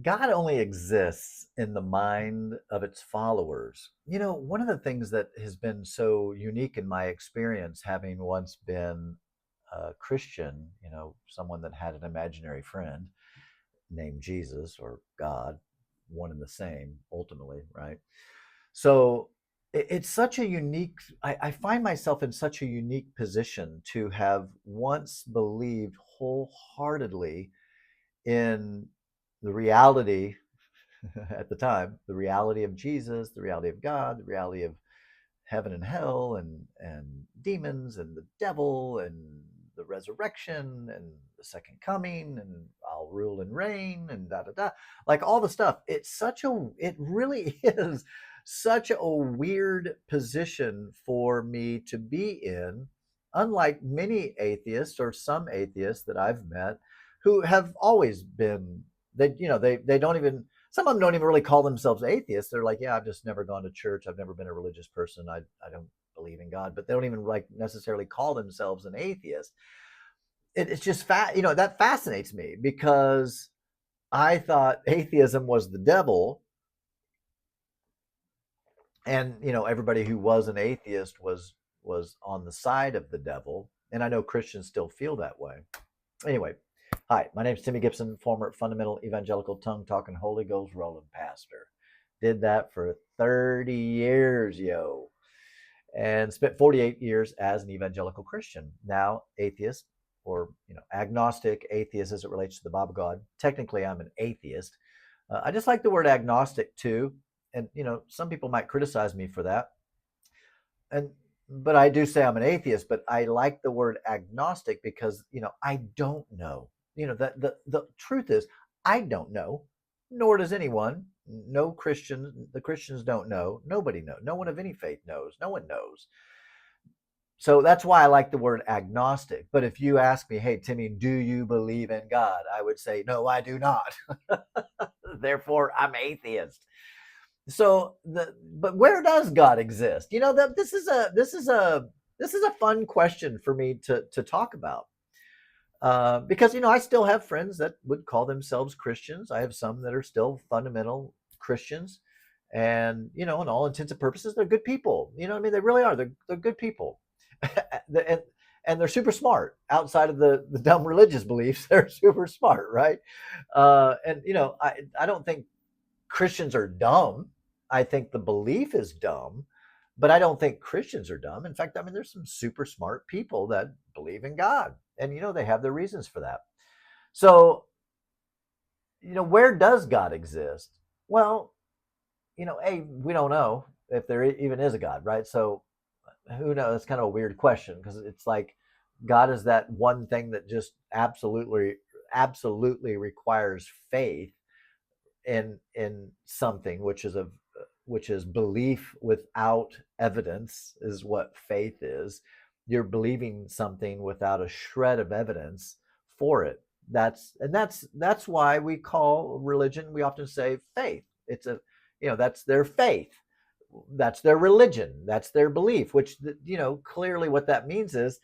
God only exists in the mind of its followers. One of the things that has been so unique in my experience, having once been a Christian, someone that had an imaginary friend named Jesus or God, one and the same ultimately, right? So it's such a unique, I find myself in such a unique position to have once believed wholeheartedly in the reality at the time, the reality of Jesus, the reality of God, the reality of heaven and hell and demons and the devil and the resurrection and the second coming and I'll rule and reign and da da da, like all the stuff. It really is such a weird position for me to be in, unlike many atheists or some atheists that I've met who have always been, they don't even, some of them don't even really call themselves atheists. They're like, yeah, I've just never gone to church. I've never been a religious person. I don't believe in God, but they don't even like necessarily call themselves an atheist. It's just that fascinates me because I thought atheism was the devil. And, everybody who was an atheist was on the side of the devil. And I know Christians still feel that way. Anyway, hi, my name is Timmy Gibson, former fundamental evangelical tongue talking Holy Ghost rolling pastor. Did that for 30 years, yo, and spent 48 years as an evangelical Christian. Now, atheist or agnostic atheist as it relates to the Bible God. Technically, I'm an atheist. I just like the word agnostic too, and some people might criticize me for that. And but I do say I'm an atheist, but I like the word agnostic because I don't know. That the truth is I don't know, nor does anyone. No Christians, the Christians don't know. Nobody knows. No one of any faith knows. No one knows. So that's why I like the word agnostic. But if you ask me, hey Timmy, do you believe in God? I would say no, I do not. Therefore, I'm atheist. So but where does God exist? That this is a fun question for me to talk about, because I still have friends that would call themselves Christians. I have some that are still fundamental Christians, and in all intents and purposes, they're good people. I mean, they really are. They're good people, and and they're super smart outside of the dumb religious beliefs. They're super smart, right? And I don't think Christians are dumb. I think the belief is dumb, but I don't think Christians are dumb. In fact, I mean, there's some super smart people that believe in God, and they have their reasons for that. So, where does God exist? Well, we don't know if there even is a God, right? So, who knows? It's kind of a weird question because it's like God is that one thing that just absolutely requires faith in something, which is belief without evidence is what faith is. You're believing something without a shred of evidence for it. That's why we call religion, we often say faith. It's a that's their faith, that's their religion, that's their belief, which clearly what that means is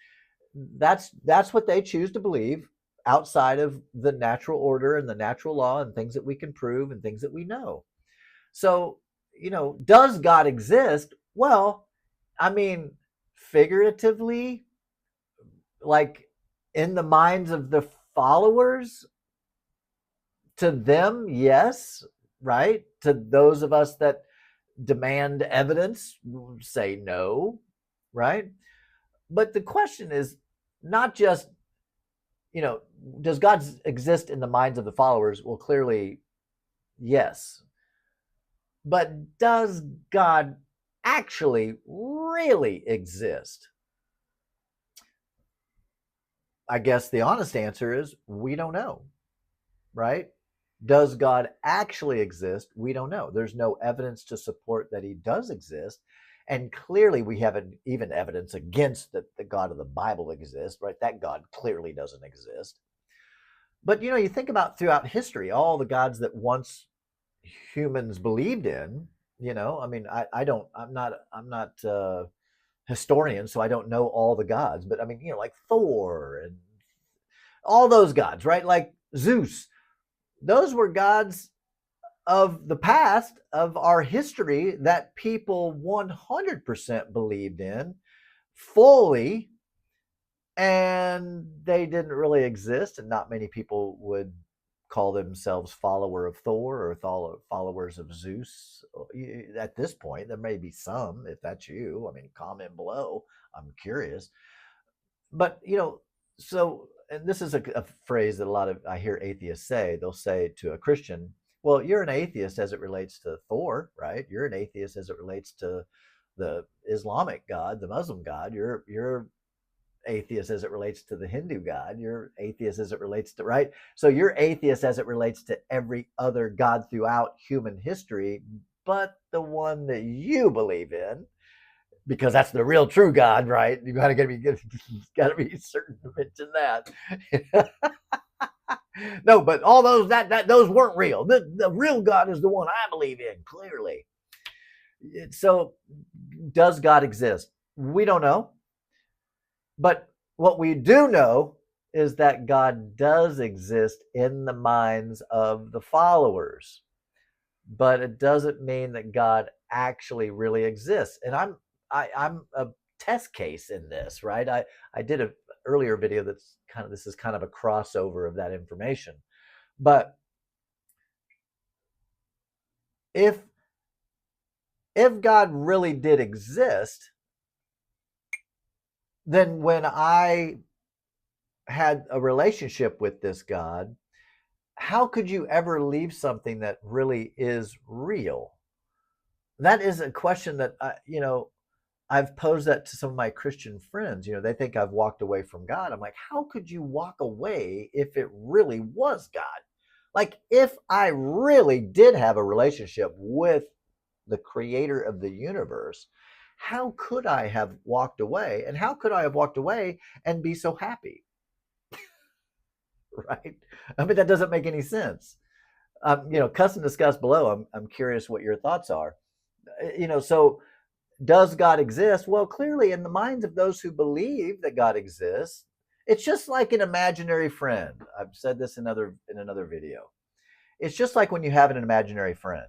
that's what they choose to believe outside of the natural order and the natural law and things that we can prove and things that we know. So, does God exist? Well, I mean, figuratively, like in the minds of the followers, to them, yes, right? To those of us that demand evidence, say no, right? But the question is not just, does God exist in the minds of the followers? Well, clearly, yes. But does God actually really exist? I guess the honest answer is we don't know, right? Does God actually exist? We don't know. There's no evidence to support that he does exist. And clearly, we haven't even evidence against that the God of the Bible exists, right? That God clearly doesn't exist. But you think about throughout history, all the gods that once humans believed in. I mean, I'm not historian, so I don't know all the gods, but I mean, like Thor and all those gods, right? Like Zeus, those were gods of the past, of our history, that people 100% believed in fully, and they didn't really exist, and not many people would call themselves follower of Thor or followers of Zeus. At this point, there may be some. If that's you, I mean, comment below. I'm curious. But so, and this is a phrase that a lot of I hear atheists say. They'll say to a Christian, well, you're an atheist as it relates to Thor, right? You're an atheist as it relates to the Islamic God, the Muslim God. You're atheist as it relates to the Hindu God. You're atheist as it relates to, right? So you're atheist as it relates to every other God throughout human history, but the one that you believe in, because that's the real true God, right? You gotta be certain to mention that. No, but all those that those weren't real. The real God is the one I believe in, clearly. So, does God exist? We don't know. But what we do know is that God does exist in the minds of the followers. But it doesn't mean that God actually really exists. And I'm a test case in this, right? I did an earlier video this is kind of a crossover of that information. But if God really did exist, then when I had a relationship with this God, how could you ever leave something that really is real? That is a question that I've posed that to some of my Christian friends. They think I've walked away from God. I'm like, how could you walk away if it really was God? Like, if I really did have a relationship with the creator of the universe, how could I have walked away? And how could I have walked away and be so happy? Right? I mean, that doesn't make any sense. Cuss and discuss below. I'm curious what your thoughts are. So does God exist? Well, clearly, in the minds of those who believe that God exists, it's just like an imaginary friend. I've said this in another video. It's just like when you have an imaginary friend.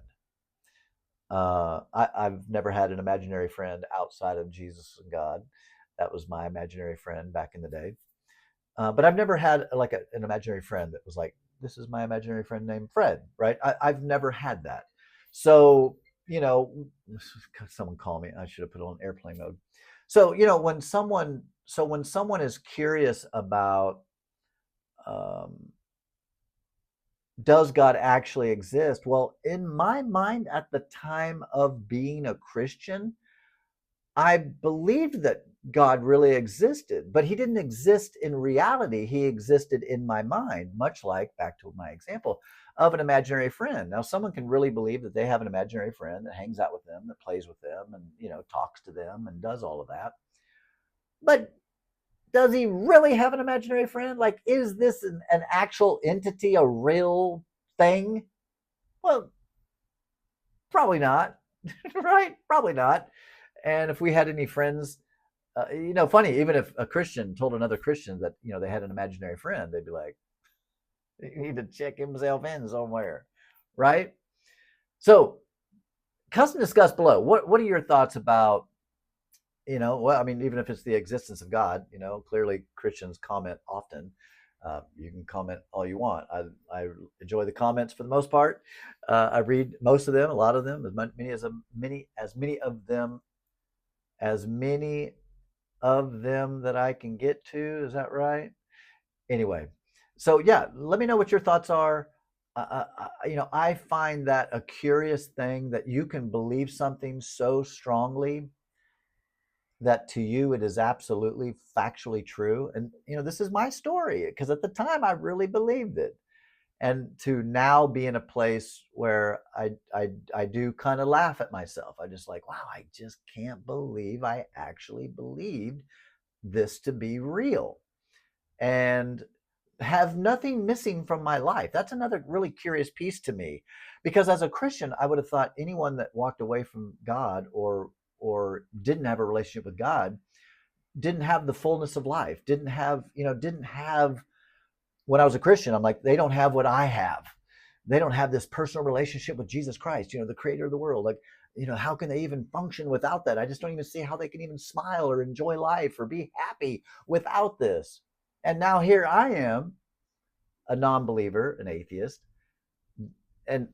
I've never had an imaginary friend outside of Jesus and God. That was my imaginary friend back in the day. But I've never had like an imaginary friend that was like, this is my imaginary friend named Fred, right? I've never had that. So, someone call me. I should have put it on airplane mode. So, when someone is curious about, does God actually exist? Well, in my mind, at the time of being a Christian, I believed that God really existed, but he didn't exist in reality. He existed in my mind, much like, back to my example, of an imaginary friend. Now, someone can really believe that they have an imaginary friend that hangs out with them, that plays with them, and, talks to them and does all of that. But does he really have an imaginary friend? Like, is this an actual entity, a real thing? Well, probably not, right? Probably not. And if we had any friends, funny, even if a Christian told another Christian that, they had an imaginary friend, they'd be like, he need to check himself in somewhere, right? So, custom discuss below. What are your thoughts about, well, I mean, even if it's the existence of God, clearly Christians comment often. You can comment all you want. I enjoy the comments for the most part. I read most of them, a lot of them, as many of them that I can get to. Is that right? Anyway, so yeah, let me know what your thoughts are. I find that a curious thing, that you can believe something so strongly that to you it is absolutely factually true. And this is my story, because at the time I really believed it. And to now be in a place where I do kind of laugh at myself. I just like, wow, I just can't believe I actually believed this to be real, and have nothing missing from my life. That's another really curious piece to me, because as a Christian, I would have thought anyone that walked away from God or didn't have a relationship with God didn't have the fullness of life, didn't have when I was a Christian, I'm like, they don't have what I have. they don't have this personal relationship with Jesus Christ, the creator of the world. Like, how can they even function without that? I just don't even see how they can even smile or enjoy life or be happy without this. And now here I am, a non-believer, an atheist, and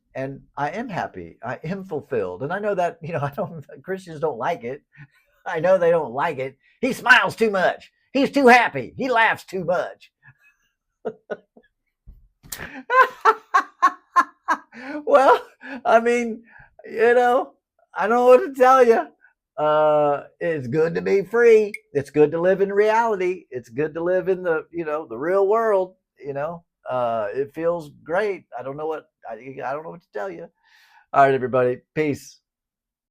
I am happy. I am fulfilled. And I know that, Christians don't like it. I know they don't like it. He smiles too much. He's too happy. He laughs too much. Well, I mean, I don't know what to tell you. It's good to be free. It's good to live in reality. It's good to live in the real world. It feels great. I don't know what to tell you. All right, everybody. Peace.